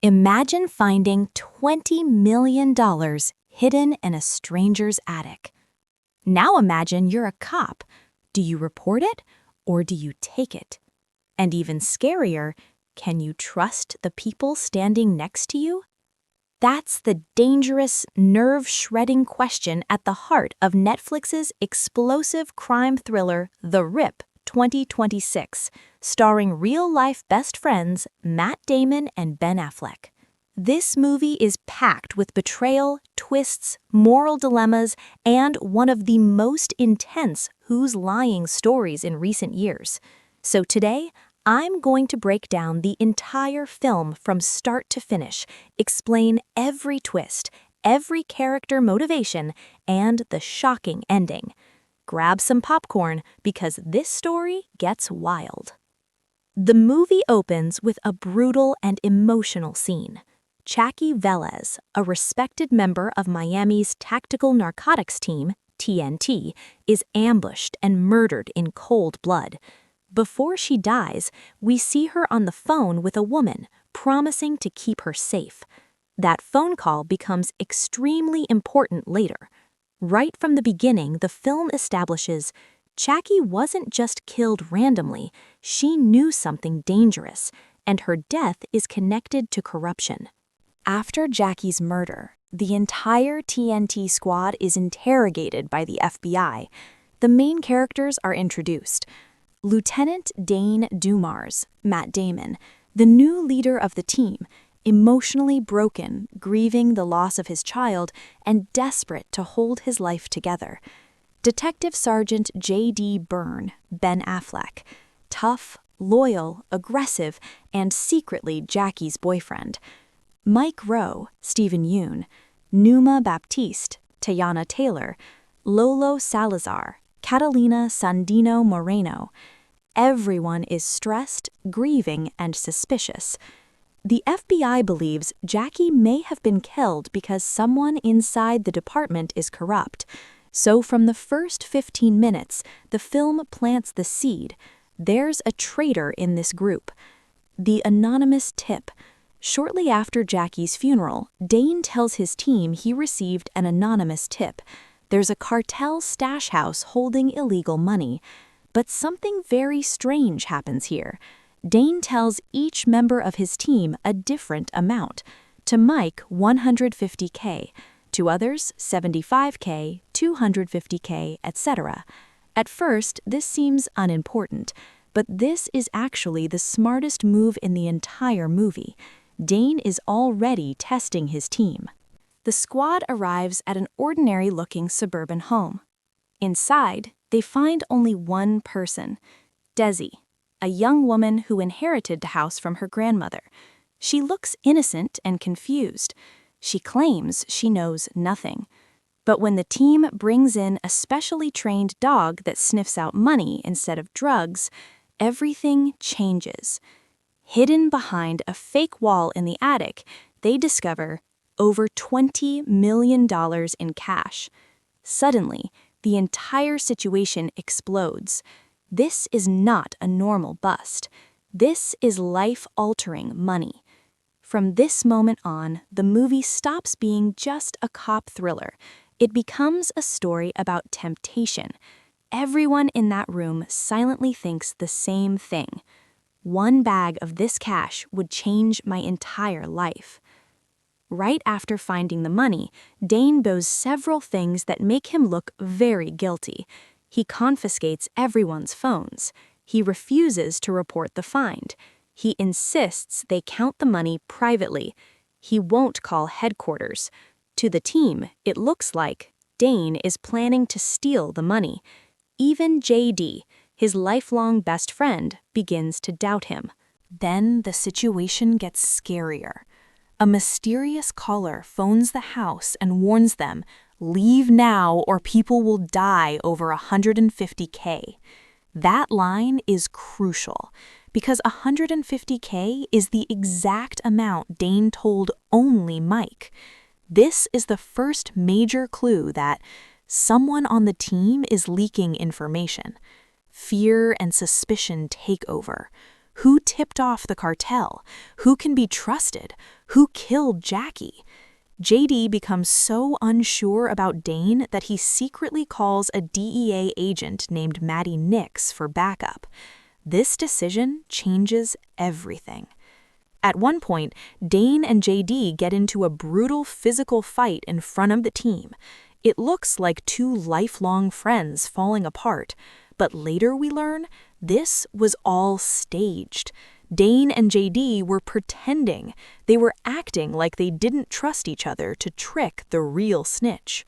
Imagine finding $20 million hidden in a stranger's attic. Now imagine you're a cop. Do you report it or do you take it? And even scarier, can you trust the people standing next to you? That's the dangerous, nerve-shredding question at the heart of Netflix's explosive crime thriller The Rip 2026, starring real-life best friends Matt Damon and Ben Affleck. This movie is packed with betrayal, twists, moral dilemmas, and one of the most intense who's lying stories in recent years. So today, I'm going to break down the entire film from start to finish, explain every twist, every character motivation, and the shocking ending. Grab some popcorn because this story gets wild. The movie opens with a brutal and emotional scene. Jackie Velez, a respected member of Miami's tactical narcotics team, TNT, is ambushed and murdered in cold blood. Before she dies, we see her on the phone with a woman, promising to keep her safe. That phone call becomes extremely important later. Right from the beginning, the film establishes Jackie wasn't just killed randomly, she knew something dangerous, and her death is connected to corruption. After Jackie's murder, the entire TNT squad is interrogated by the FBI. The main characters are introduced. Lieutenant Dane Dumars, Matt Damon, the new leader of the team, emotionally broken, grieving the loss of his child, and desperate to hold his life together. Detective Sergeant JD Byrne, Ben Affleck, tough, loyal, aggressive, and secretly Jackie's boyfriend. Mike Rowe, Stephen Yeun, Numa Baptiste, Tayana Taylor, Lolo Salazar, Catalina Sandino Moreno. Everyone is stressed, grieving, and suspicious. The FBI believes Jackie may have been killed because someone inside the department is corrupt. So from the first 15 minutes, the film plants the seed. There's a traitor in this group. The anonymous tip. Shortly after Jackie's funeral, Dane tells his team he received an anonymous tip. There's a cartel stash house holding illegal money. But something very strange happens here. Dane tells each member of his team a different amount. To Mike, $150K. To others, $75K, $250K, etc. At first, this seems unimportant, but this is actually the smartest move in the entire movie. Dane is already testing his team. The squad arrives at an ordinary-looking suburban home. Inside, they find only one person, Desi, a young woman who inherited the house from her grandmother. She looks innocent and confused. She claims she knows nothing. But when the team brings in a specially trained dog that sniffs out money instead of drugs, everything changes. Hidden behind a fake wall in the attic, they discover over $20 million in cash. Suddenly, the entire situation explodes. This is not a normal bust. This is life-altering money. From this moment on, the movie stops being just a cop thriller. It becomes a story about temptation. Everyone in that room silently thinks the same thing. One bag of this cash would change my entire life. Right after finding the money, Dane does several things that make him look very guilty. He confiscates everyone's phones. He refuses to report the find. He insists they count the money privately. He won't call headquarters. To the team, it looks like Dane is planning to steal the money. Even JD, his lifelong best friend, begins to doubt him. Then the situation gets scarier. A mysterious caller phones the house and warns them, "Leave now or people will die over $150K. That line is crucial because $150K is the exact amount Dane told only Mike. This is the first major clue that someone on the team is leaking information. Fear and suspicion take over. Who tipped off the cartel? Who can be trusted? Who killed Jackie? JD becomes so unsure about Dane that he secretly calls a DEA agent named Matty Nix for backup. This decision changes everything. At one point, Dane and JD get into a brutal physical fight in front of the team. It looks like two lifelong friends falling apart, but later we learn this was all staged. Dane and JD were pretending. They were acting like they didn't trust each other to trick the real snitch.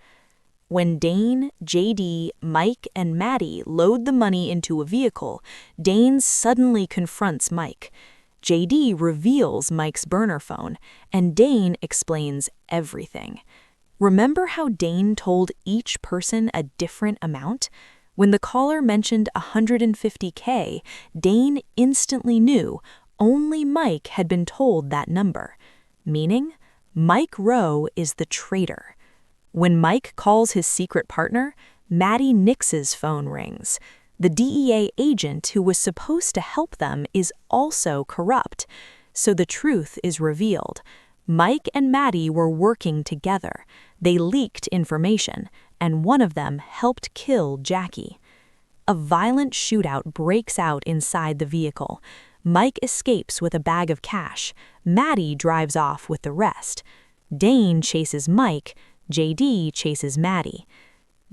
When Dane, JD, Mike, and Maddie load the money into a vehicle, Dane suddenly confronts Mike. JD reveals Mike's burner phone, and Dane explains everything. Remember how Dane told each person a different amount? When the caller mentioned $150K, Dane instantly knew only Mike had been told that number, meaning Mike Rowe is the traitor. When Mike calls his secret partner, Matty Nix's phone rings. The DEA agent who was supposed to help them is also corrupt. So the truth is revealed. Mike and Matty were working together. They leaked information, and one of them helped kill Jackie. A violent shootout breaks out inside the vehicle. Mike escapes with a bag of cash. Matty drives off with the rest. Dane chases Mike. JD chases Matty.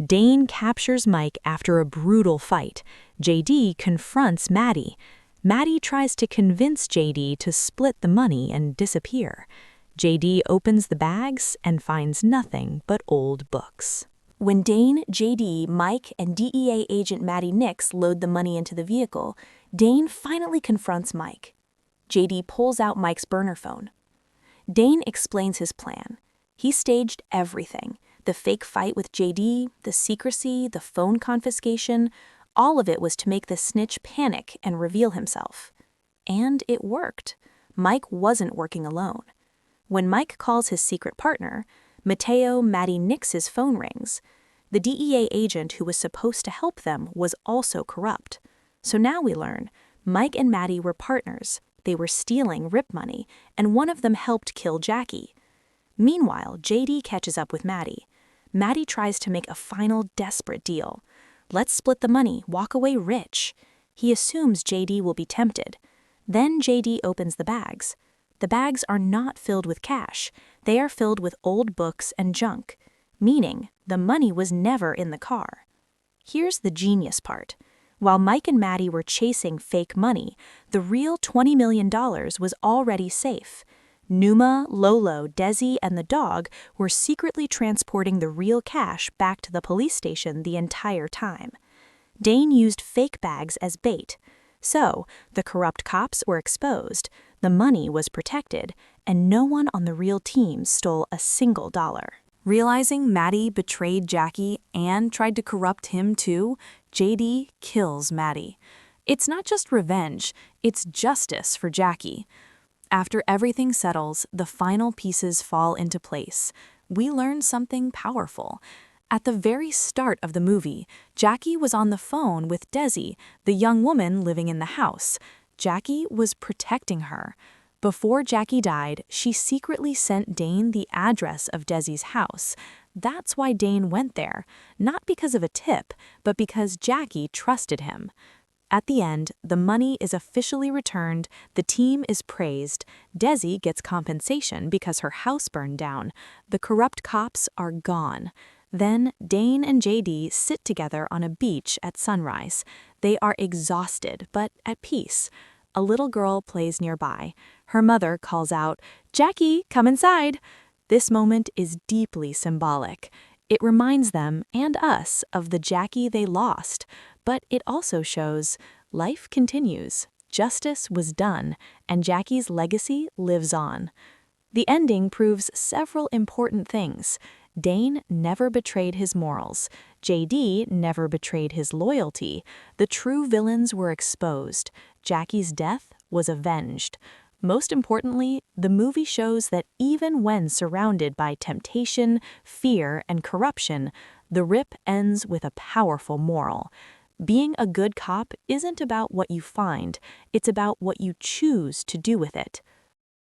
Dane captures Mike after a brutal fight. JD confronts Matty. Matty tries to convince JD to split the money and disappear. JD opens the bags and finds nothing but old books. When Dane, JD, Mike, and DEA agent Matty Nix load the money into the vehicle, Dane finally confronts Mike. JD pulls out Mike's burner phone. Dane explains his plan. He staged everything. The fake fight with JD, the secrecy, the phone confiscation, all of it was to make the snitch panic and reveal himself. And it worked. Mike wasn't working alone. When Mike calls his secret partner, Mateo Matty Nix's phone rings. The DEA agent who was supposed to help them was also corrupt. So now we learn, Mike and Matty were partners. They were stealing RIP money, and one of them helped kill Jackie. Meanwhile, JD catches up with Matty. Matty tries to make a final desperate deal. Let's split the money, walk away rich. He assumes JD will be tempted. Then JD opens the bags. The bags are not filled with cash. They are filled with old books and junk, meaning the money was never in the car. Here's the genius part. While Mike and Matty were chasing fake money, the real $20 million was already safe. Numa, Lolo, Desi, and the dog were secretly transporting the real cash back to the police station the entire time. Dane used fake bags as bait. So, the corrupt cops were exposed, the money was protected, and no one on the real team stole a single dollar. Realizing Matty betrayed Jackie and tried to corrupt him too, JD kills Matty. It's not just revenge, it's justice for Jackie. After everything settles, the final pieces fall into place. We learn something powerful. At the very start of the movie, Jackie was on the phone with Desi, the young woman living in the house. Jackie was protecting her. Before Jackie died, she secretly sent Dane the address of Desi's house. That's why Dane went there, not because of a tip, but because Jackie trusted him. At the end, the money is officially returned, the team is praised, Desi gets compensation because her house burned down, the corrupt cops are gone. Then Dane and JD sit together on a beach at sunrise. They are exhausted, but at peace. A little girl plays nearby. Her mother calls out, "Jackie, come inside." This moment is deeply symbolic. It reminds them, and us, of the Jackie they lost. But it also shows life continues, justice was done, and Jackie's legacy lives on. The ending proves several important things. Dane never betrayed his morals. JD never betrayed his loyalty. The true villains were exposed. Jackie's death was avenged. Most importantly, the movie shows that even when surrounded by temptation, fear, and corruption, the RIP ends with a powerful moral. Being a good cop isn't about what you find, it's about what you choose to do with it.